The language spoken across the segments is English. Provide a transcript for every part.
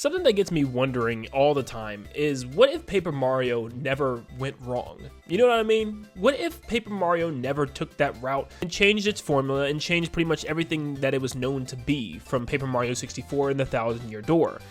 Something that gets me wondering all the time is, what if Paper Mario never went wrong? You know what I mean? What if Paper Mario never took that route and changed its formula and changed pretty much everything that it was known to be from Paper Mario 64 and the Thousand Year Door?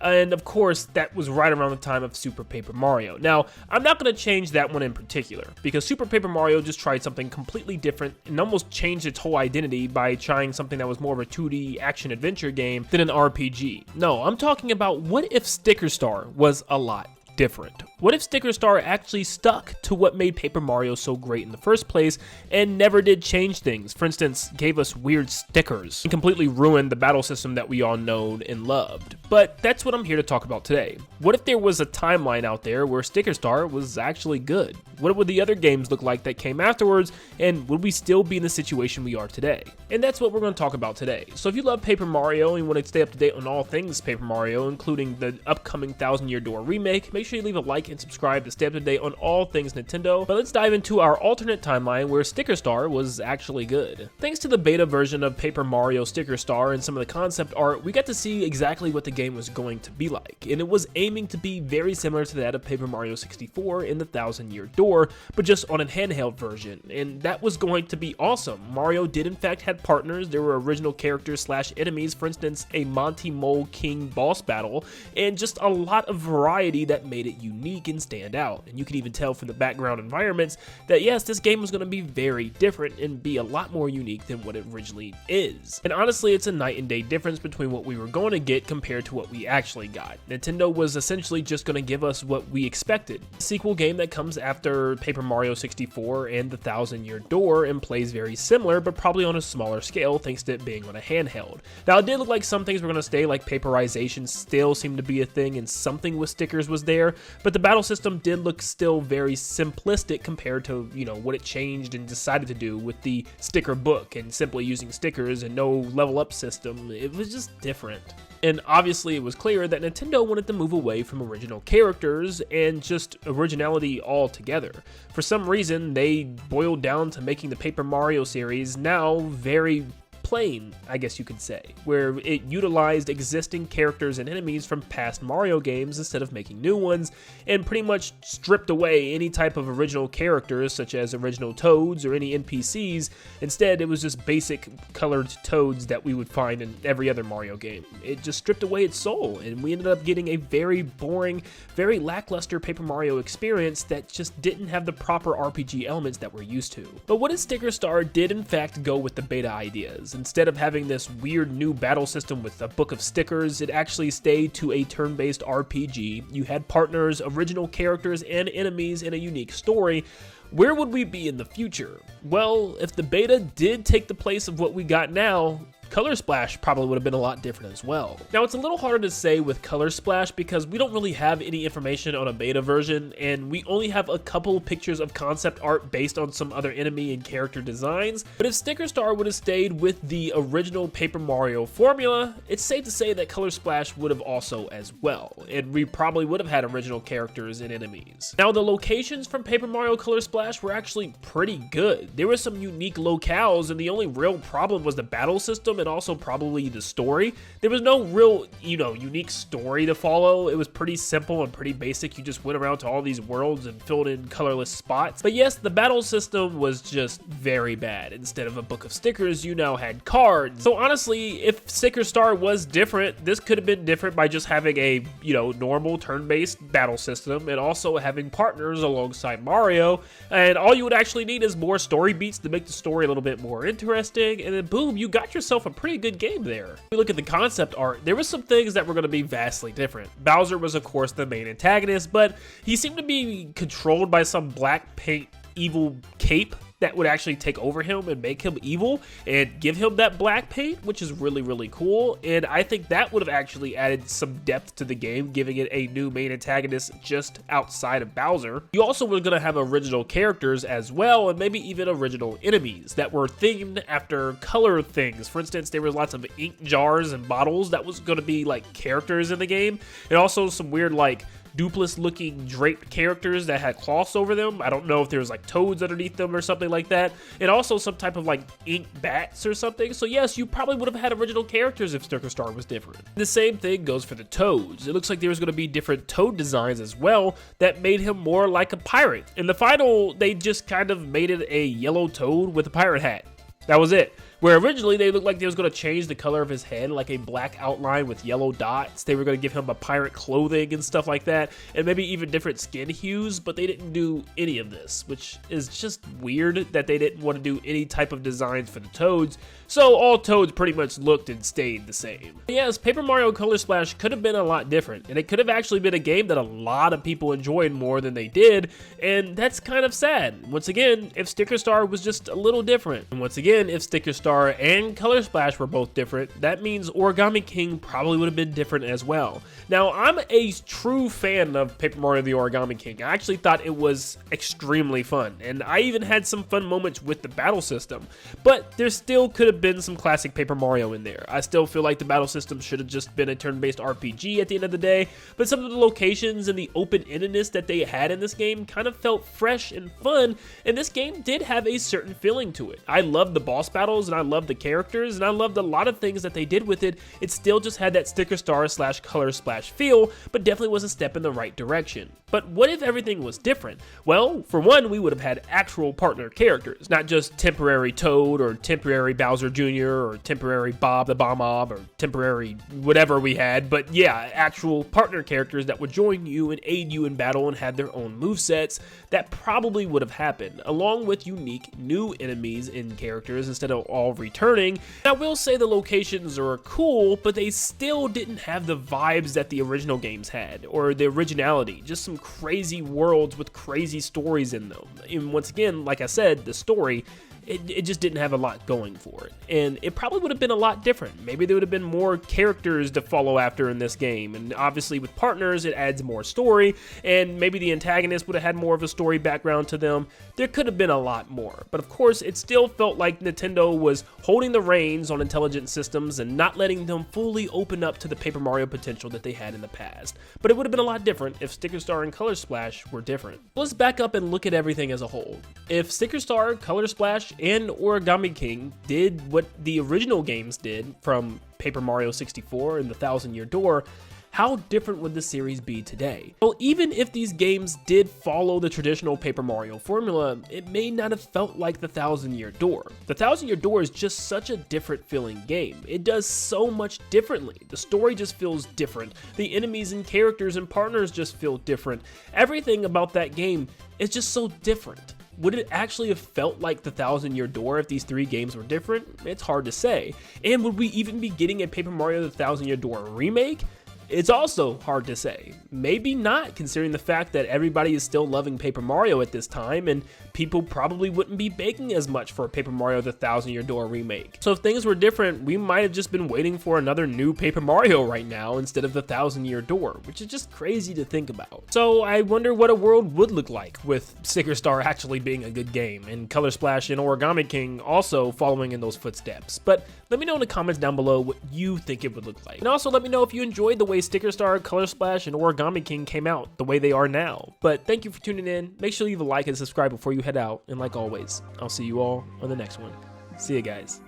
And of course, that was right around the time of Super Paper Mario. Now, I'm not going to change that one in particular, because Super Paper Mario just tried something completely different and almost changed its whole identity by trying something that was more of a 2D action-adventure game than an RPG. No, I'm talking about, what if Sticker Star was a lot different? What if Sticker Star actually stuck to what made Paper Mario so great in the first place and never did change things? For instance, gave us weird stickers and completely ruined the battle system that we all know and loved. But that's what I'm here to talk about today. What if there was a timeline out there where Sticker Star was actually good? What would the other games look like that came afterwards, and would we still be in the situation we are today? And that's what we're going to talk about today. So if you love Paper Mario and want to stay up to date on all things Paper Mario, including the upcoming Thousand Year Door remake, make sure you leave a like and subscribe to stay up to date on all things Nintendo. But let's dive into our alternate timeline where Sticker Star was actually good. Thanks to the beta version of Paper Mario Sticker Star and some of the concept art, we got to see exactly what the game was going to be like, and it was aiming to be very similar to that of Paper Mario 64 and the Thousand Year Door, but just on a handheld version, and that was going to be awesome. Mario did in fact have partners. There were original characters slash enemies, for instance a Monty Mole King boss battle, and just a lot of variety that made it unique and stand out. And you could even tell from the background environments that yes, this game was going to be very different and be a lot more unique than what it originally is. And honestly, it's a night and day difference between what we were going to get compared to what we actually got. Nintendo was essentially just going to give us what we expected. A sequel game that comes after Paper Mario 64 and the Thousand Year Door and plays very similar, but probably on a smaller scale thanks to it being on a handheld. Now, it did look like some things were going to stay, like paperization still seemed to be a thing and something with stickers was there, but the battle system did look still very simplistic compared to, you know, what it changed and decided to do with the sticker book and simply using stickers and no level up system. It was just different. And obviously it was clear that Nintendo wanted to move away from original characters and just originality altogether. For some reason, they boiled down to making the Paper Mario series now very plain, I guess you could say, where it utilized existing characters and enemies from past Mario games instead of making new ones, and pretty much stripped away any type of original characters such as original Toads or any NPCs. Instead, it was just basic colored Toads that we would find in every other Mario game. It just stripped away its soul, and we ended up getting a very boring, very lackluster Paper Mario experience that just didn't have the proper RPG elements that we're used to. But what if Sticker Star did in fact go with the beta ideas? Instead of having this weird new battle system with a book of stickers, it actually stayed to a turn-based RPG. You had partners, original characters, and enemies in a unique story. Where would we be in the future? Well, if the beta did take the place of what we got now, Color Splash probably would have been a lot different as well. Now, it's a little harder to say with Color Splash because we don't really have any information on a beta version, and we only have a couple pictures of concept art based on some other enemy and character designs. But if Sticker Star would have stayed with the original Paper Mario formula, it's safe to say that Color Splash would have also as well, and we probably would have had original characters and enemies. Now, the locations from Paper Mario Color Splash were actually pretty good. There were some unique locales, and the only real problem was the battle system and also probably the story. There was no real, unique story to follow. It was pretty simple and pretty basic. You just went around to all these worlds and filled in colorless spots. But yes, the battle system was just very bad. Instead of a book of stickers, you now had cards. So honestly, if Sticker Star was different, this could have been different by just having a, normal turn-based battle system and also having partners alongside Mario. And all you would actually need is more story beats to make the story a little bit more interesting. And then boom, you got yourself a pretty good game there. If we look at the concept art, there were some things that were going to be vastly different. Bowser was of course the main antagonist, but he seemed to be controlled by some black paint evil cape that would actually take over him and make him evil and give him that black paint, which is really, really cool. And I think that would have actually added some depth to the game, giving it a new main antagonist just outside of Bowser. You also were going to have original characters as well, and maybe even original enemies that were themed after color things. For instance, there was lots of ink jars and bottles that was going to be like characters in the game, and also some weird like dupless looking draped characters that had cloths over them. I don't know if there was like toads underneath them or something like that. And also some type of like ink bats or something. So yes, you probably would have had original characters if Sticker Star was different. The same thing goes for the toads. It looks like there was going to be different toad designs as well that made him more like a pirate. In the final, they just kind of made it a yellow toad with a pirate hat. That was it. Where originally they looked like they was going to change the color of his head, like a black outline with yellow dots. They were going to give him a pirate clothing and stuff like that, and maybe even different skin hues, but they didn't do any of this, which is just weird that they didn't want to do any type of designs for the toads. So all toads pretty much looked and stayed the same. Yes, Paper Mario Color Splash could have been a lot different, and it could have actually been a game that a lot of people enjoyed more than they did, and that's kind of sad. Once again, if Sticker Star was just a little different, and once again, if Sticker Star and Color Splash were both different, that means Origami King probably would have been different as well. Now, I'm a true fan of Paper Mario the Origami King. I actually thought it was extremely fun, and I even had some fun moments with the battle system, but there still could have been some classic Paper Mario in there. I still feel like the battle system should have just been a turn-based RPG at the end of the day, but some of the locations and the open-endedness that they had in this game kind of felt fresh and fun, and this game did have a certain feeling to it. I loved the boss battles, and I loved the characters, and I loved a lot of things that they did with it. It still just had that Sticker Star / Color Splash feel, but definitely was a step in the right direction. But what if everything was different? Well, for one, we would have had actual partner characters, not just temporary Toad or temporary Bowser Jr. or temporary Bob the Bomb Mob or temporary whatever we had, but yeah, actual partner characters that would join you and aid you in battle and had their own movesets. That probably would have happened, along with unique new enemies and characters instead of all returning. I will say the locations are cool, but they still didn't have the vibes that the original games had, or the originality, just some crazy worlds with crazy stories in them. And once again, like I said, the story, it just didn't have a lot going for it. And it probably would have been a lot different. Maybe there would have been more characters to follow after in this game. And obviously with partners, it adds more story. And maybe the antagonist would have had more of a story background to them. There could have been a lot more. But of course, it still felt like Nintendo was holding the reins on Intelligent Systems and not letting them fully open up to the Paper Mario potential that they had in the past. But it would have been a lot different if Sticker Star and Color Splash were different. Let's back up and look at everything as a whole. If Sticker Star, Color Splash, and Origami King did what the original games did from Paper Mario 64 and the Thousand Year Door, how different would the series be today? Well, even if these games did follow the traditional Paper Mario formula, it may not have felt like the Thousand Year Door. The Thousand Year Door is just such a different feeling game. It does so much differently. The story just feels different. The enemies and characters and partners just feel different. Everything about that game is just so different. Would it actually have felt like the Thousand Year Door if these three games were different? It's hard to say. And would we even be getting a Paper Mario the Thousand Year Door remake? It's also hard to say. Maybe not, considering the fact that everybody is still loving Paper Mario at this time, and people probably wouldn't be begging as much for a Paper Mario the Thousand Year Door remake. So if things were different, we might have just been waiting for another new Paper Mario right now instead of the Thousand Year Door, which is just crazy to think about. So I wonder what a world would look like with Sticker Star actually being a good game, and Color Splash and Origami King also following in those footsteps. But let me know in the comments down below what you think it would look like. And also let me know if you enjoyed the way Sticker Star, Color Splash, and Origami King came out the way they are now. But thank you for tuning in. Make sure you leave a like and subscribe before you head out. And like always, I'll see you all on the next one. See you guys.